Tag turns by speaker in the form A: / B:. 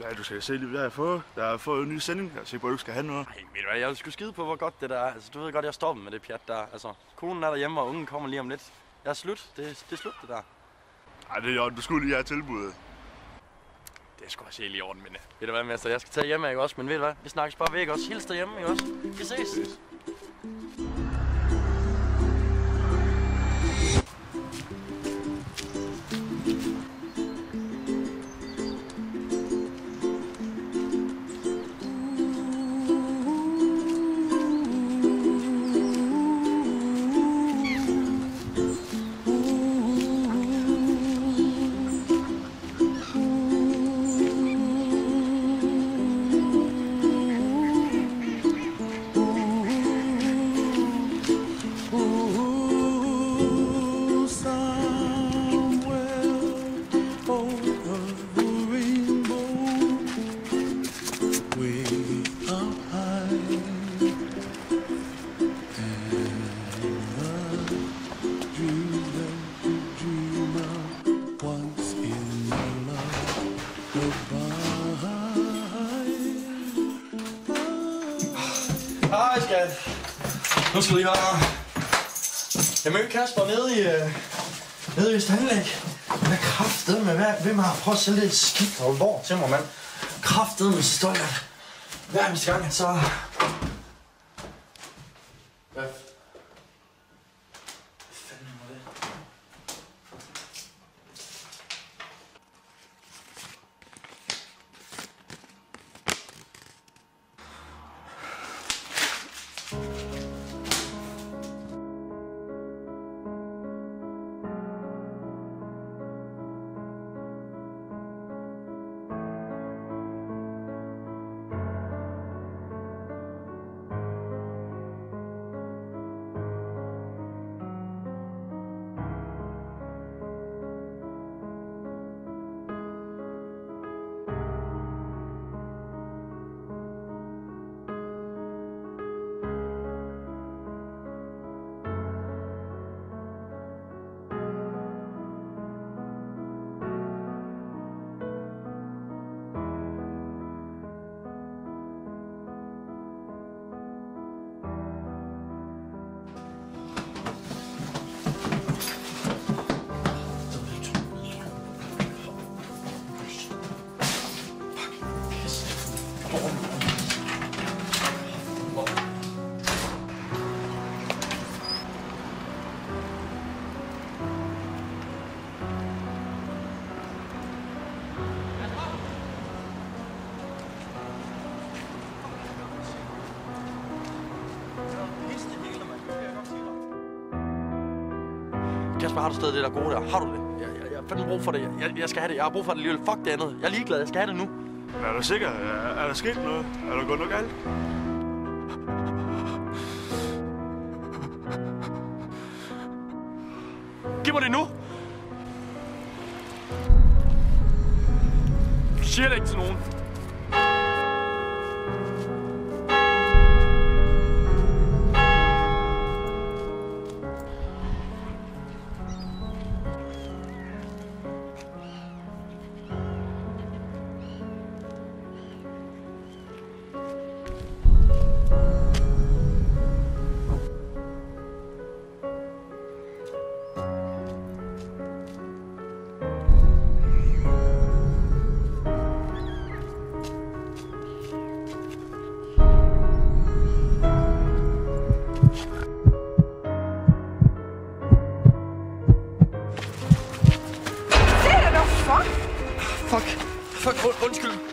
A: Ja, du skal se lige, hvad jeg har fået. Der har fået en ny sending. Jeg er sikker på, at du skal have noget.
B: Nej, ved du hvad, jeg vil sgu skide på, hvor godt det der er. Altså, du ved godt, jeg stopper med det pjat der. Altså, konen er derhjemme, og ungen kommer lige om lidt. Jeg er slut. Det er slut, det der.
A: Ej, det er jo, du skulle lige have tilbuddet.
B: Det er sgu også helt i orden, men ved du hvad, mester, jeg skal tage hjemme, ikke også? Men ved du hvad, vi snakkes bare væk også. Hils derhjemme, ikke også? Vi ses. Hej skat. Nu skal I høre. Jeg mødte Kasper nede i Østanlæg. Hvad kraftedeme med hvem har prøvet at sælge det skidt og hvor til mig, mand. Kraftedeme, så står jeg hver eneste gang, så... Hvad fanden var det? Kasper, har du stadig det der gode der? Har du det? Jeg har fandme brug for det. Jeg skal have det. Jeg har brug for det alligevel. Fuck det andet. Jeg er ligeglad. Jeg skal have det nu.
A: Er du sikker? Er der sket noget? Er der gået noget galt?
B: Giv mig det nu! Du siger det ikke til nogen. Fuck, undskyld.